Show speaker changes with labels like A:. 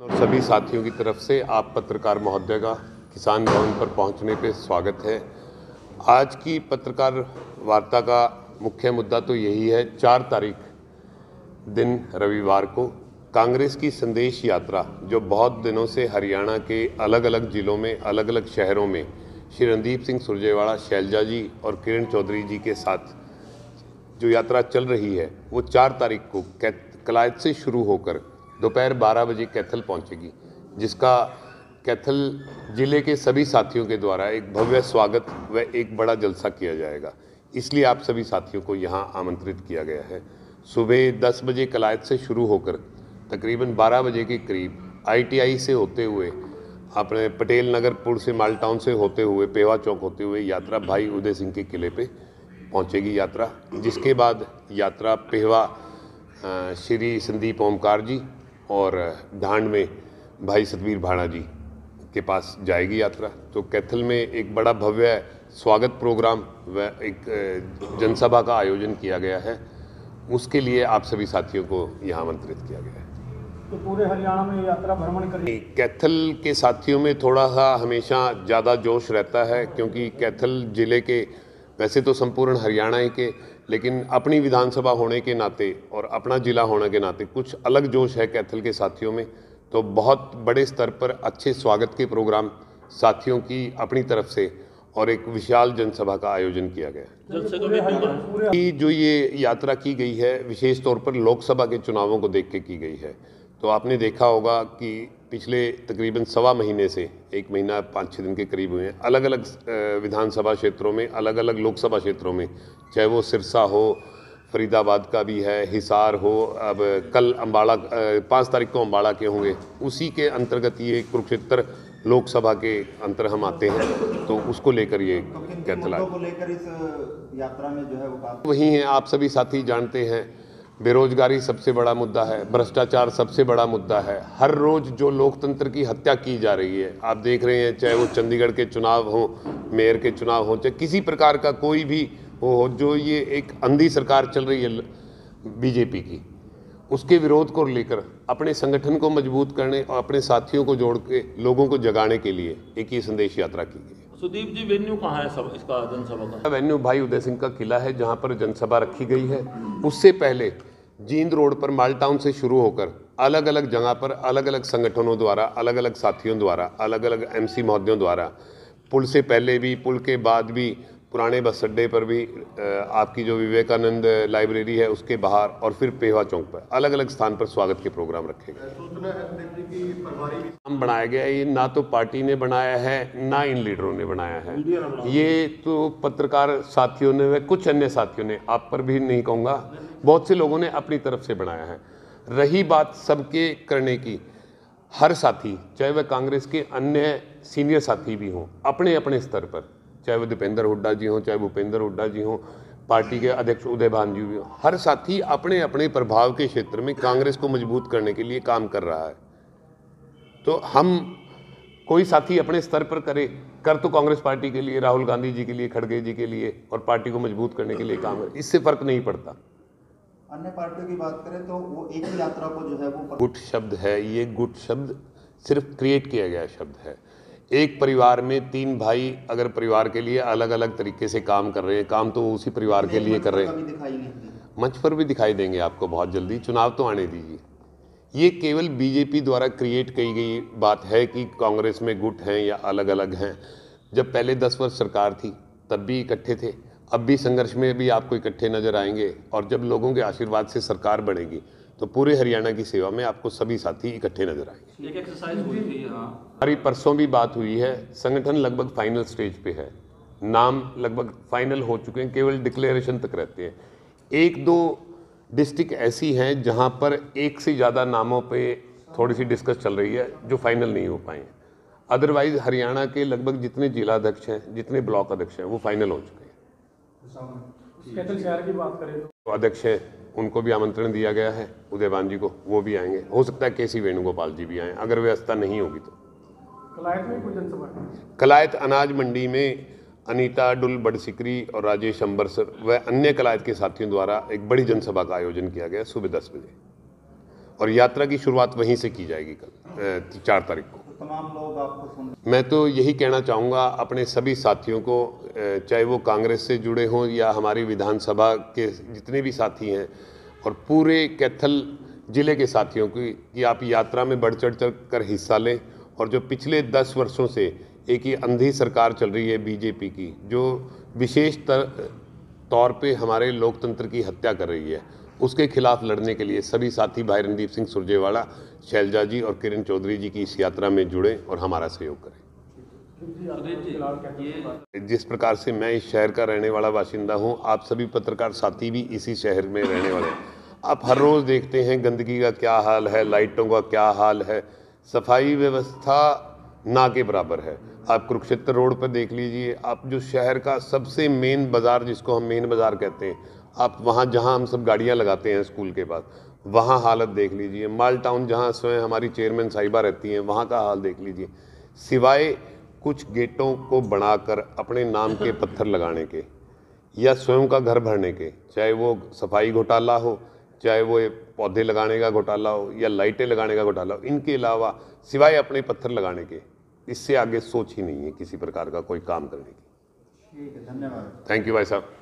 A: और सभी साथियों की तरफ से आप पत्रकार महोदय का किसान भवन पर पहुंचने पे स्वागत है। आज की पत्रकार वार्ता का मुख्य मुद्दा तो यही है, 4 तारीख दिन रविवार को कांग्रेस की संदेश यात्रा जो बहुत दिनों से हरियाणा के अलग अलग जिलों में, अलग अलग शहरों में श्री रणदीप सिंह सुरजेवाला, शैलजा जी और किरण चौधरी जी के साथ जो यात्रा चल रही है, वो 4 तारीख को कलायत से शुरू होकर दोपहर 12 बजे कैथल पहुंचेगी, जिसका कैथल जिले के सभी साथियों के द्वारा एक भव्य स्वागत व एक बड़ा जलसा किया जाएगा। इसलिए आप सभी साथियों को यहां आमंत्रित किया गया है। सुबह 10 बजे कलायत से शुरू होकर तकरीबन 12 बजे के करीब ITI से होते हुए अपने पटेल नगर पुल से, माल टाउन से होते हुए, पेवा चौक होते हुए यात्रा भाई उदय सिंह के किले पे पहुंचेगी यात्रा, जिसके बाद यात्रा पेवा श्री संदीप ओमकार जी और ढांड में भाई सतवीर भाणा जी के पास जाएगी यात्रा। तो कैथल में एक बड़ा भव्य स्वागत प्रोग्राम व एक जनसभा का आयोजन किया गया है, उसके लिए आप सभी साथियों को यहाँ आमंत्रित किया गया है।
B: तो पूरे हरियाणा में यात्रा भ्रमण करेगी।
A: कैथल के साथियों में थोड़ा सा हमेशा ज़्यादा जोश रहता है, क्योंकि कैथल जिले के, वैसे तो संपूर्ण हरियाणा ही के, लेकिन अपनी विधानसभा होने के नाते और अपना जिला होने के नाते कुछ अलग जोश है कैथल के साथियों में। तो बहुत बड़े स्तर पर अच्छे स्वागत के प्रोग्राम साथियों की अपनी तरफ से और एक विशाल जनसभा का आयोजन किया गया। कि जो ये यात्रा की गई है विशेष तौर पर लोकसभा के चुनावों को देख के की गई है। तो आपने देखा होगा कि पिछले तकरीबन 1.25 महीने से 1 महीना 5-6 दिन के करीब हुए हैं, अलग अलग विधानसभा क्षेत्रों में, अलग अलग लोकसभा क्षेत्रों में, चाहे वो सिरसा हो, फरीदाबाद का भी है, हिसार हो, अब कल अम्बाड़ा 5 तारीख को अम्बाड़ा के होंगे, उसी के अंतर्गत ये कुरुक्षेत्र लोकसभा के अंतर हम आते हैं। तो उसको लेकर ये कैथल
C: को लेकर इस यात्रा में जो है वो
A: वही हैं, आप सभी साथी जानते हैं, बेरोजगारी सबसे बड़ा मुद्दा है, भ्रष्टाचार सबसे बड़ा मुद्दा है। हर रोज जो लोकतंत्र की हत्या की जा रही है, आप देख रहे हैं, चाहे वो चंडीगढ़ के चुनाव हो, मेयर के चुनाव हो, चाहे किसी प्रकार का कोई भी हो, जो ये एक अंधी सरकार चल रही है बीजेपी की, उसके विरोध को लेकर अपने संगठन को मजबूत करने और अपने साथियों को जोड़ के लोगों को जगाने के लिए एक ये संदेश यात्रा की गई।
D: सुदीप जी, वेन्यू कहाँ है सब इसका जनसभा का?
A: वेन्यू भाई उदय सिंह का किला है, जहाँ पर जनसभा रखी गई है। उससे पहले जींद रोड पर माल टाउन से शुरू होकर अलग अलग जगह पर अलग अलग संगठनों द्वारा, अलग अलग साथियों द्वारा, अलग अलग MC महोदयों द्वारा, पुल से पहले भी, पुल के बाद भी, पुराने बस अड्डे पर भी, आपकी जो विवेकानंद लाइब्रेरी है उसके बाहर, और फिर पेवा चौक पर अलग अलग स्थान पर स्वागत के प्रोग्राम रखे गए। बनाया गया है, ये ना तो पार्टी ने बनाया है ना इन लीडरों ने बनाया है, ये तो पत्रकार साथियों ने व कुछ अन्य साथियों ने, आप पर भी नहीं कहूँगा, बहुत से लोगों ने अपनी तरफ से बनाया है। रही बात सबके करने की, हर साथी, चाहे वह कांग्रेस के अन्य सीनियर साथी भी हों, अपने अपने स्तर पर, चाहे वो दीपेंद्र हुड्डा जी हों, चाहे भूपेंद्र हुड्डा जी हों, पार्टी के अध्यक्ष उदय भान जी भी हों, हर साथी अपने अपने प्रभाव के क्षेत्र में कांग्रेस को मजबूत करने के लिए काम कर रहा है। तो हम, कोई साथी अपने स्तर पर कर तो कांग्रेस पार्टी के लिए, राहुल गांधी जी के लिए, खड़गे जी के लिए और पार्टी को मजबूत करने के लिए काम है, इससे फर्क नहीं पड़ता।
C: अन्य पार्टियों की बात करें तो वो एक ही यात्रा को जो है वो
A: गुट शब्द है, ये गुट शब्द सिर्फ क्रिएट किया गया शब्द है। एक परिवार में 3 भाई अगर परिवार के लिए अलग अलग तरीके से काम कर रहे हैं, काम तो उसी परिवार के लिए कर रहे हैं, मंच पर भी दिखाई देंगे आपको बहुत जल्दी, चुनाव तो आने दीजिए। ये केवल बीजेपी द्वारा क्रिएट की गई बात है कि कांग्रेस में गुट हैं या अलग अलग हैं। जब पहले 10 वर्ष सरकार थी तब भी इकट्ठे थे, अब भी संघर्ष में भी आपको इकट्ठे नजर आएंगे, और जब लोगों के आशीर्वाद से सरकार बनेगी तो पूरे हरियाणा की सेवा में आपको सभी साथी इकट्ठे नजर आएंगे।
D: एक एक्सरसाइज हुई थी यहाँ,
A: हमारी परसों भी बात हुई है, संगठन लगभग फाइनल स्टेज पे है, नाम लगभग फाइनल हो चुके हैं, केवल डिक्लेरेशन तक रहते हैं। 1-2 डिस्ट्रिक्ट ऐसी हैं जहां पर एक से ज़्यादा नामों पे थोड़ी सी डिस्कस चल रही है, जो फाइनल नहीं हो पाए हैं। अदरवाइज हरियाणा के लगभग जितने जिला अध्यक्ष हैं, जितने ब्लॉक अध्यक्ष हैं, वो फाइनल हो चुके हैं।
B: कैथल शहर की बात करें
A: तो अध्यक्ष है, उनको भी आमंत्रण दिया गया है, उदय भान जी को, वो भी आएंगे, हो सकता है KC वेणुगोपाल जी भी आएँ अगर व्यवस्था नहीं होगी तो।
B: कलायत में कोई जनसभा?
A: कलायत अनाज मंडी में अनीता डुल बड़सिकरी और राजेश अंबरसर व अन्य कलायत के साथियों द्वारा एक बड़ी जनसभा का आयोजन किया गया सुबह 10 बजे। और यात्रा की शुरुआत वहीं से की जाएगी कल 4 तारीख को।
C: तो तमाम लोग आपको सुन
A: मैं तो यही कहना चाहूँगा अपने सभी साथियों को, चाहे वो कांग्रेस से जुड़े हों या हमारी विधानसभा के जितने भी साथी हैं और पूरे कैथल जिले के साथियों की, कि आप यात्रा में बढ़ चढ़ कर हिस्सा लें। और जो पिछले 10 वर्षों से एक ही अंधी सरकार चल रही है बीजेपी की, जो विशेष तौर पे हमारे लोकतंत्र की हत्या कर रही है, उसके खिलाफ लड़ने के लिए सभी साथी भाई रणदीप सिंह सुरजेवाला, शैलजा जी और किरण चौधरी जी की इस यात्रा में जुड़ें और हमारा सहयोग करें। जिस प्रकार से मैं इस शहर का रहने वाला बाशिंदा हूं, आप सभी पत्रकार साथी भी इसी शहर में रहने वाले हैं। आप हर रोज़ देखते हैं गंदगी का क्या हाल है, लाइटों का क्या हाल है, सफाई व्यवस्था ना के बराबर है। आप कुरुक्षेत्र रोड पर देख लीजिए, आप जो शहर का सबसे मेन बाज़ार, जिसको हम मेन बाज़ार कहते हैं, आप वहाँ जहाँ हम सब गाड़ियाँ लगाते हैं स्कूल के पास, वहाँ हालत देख लीजिए। माल टाउन जहाँ स्वयं हमारी चेयरमैन साहिबा रहती हैं, वहाँ का हाल देख लीजिए। सिवाय कुछ गेटों को बनाकर अपने नाम के पत्थर लगाने के या स्वयं का घर भरने के, चाहे वो सफाई घोटाला हो, चाहे वो पौधे लगाने का घोटाला हो या लाइटें लगाने का घोटाला हो, इनके अलावा सिवाय अपने पत्थर लगाने के इससे आगे सोच ही नहीं है किसी प्रकार का कोई काम करने की।
C: ठीक है, धन्यवाद।
A: थैंक यू भाई साहब।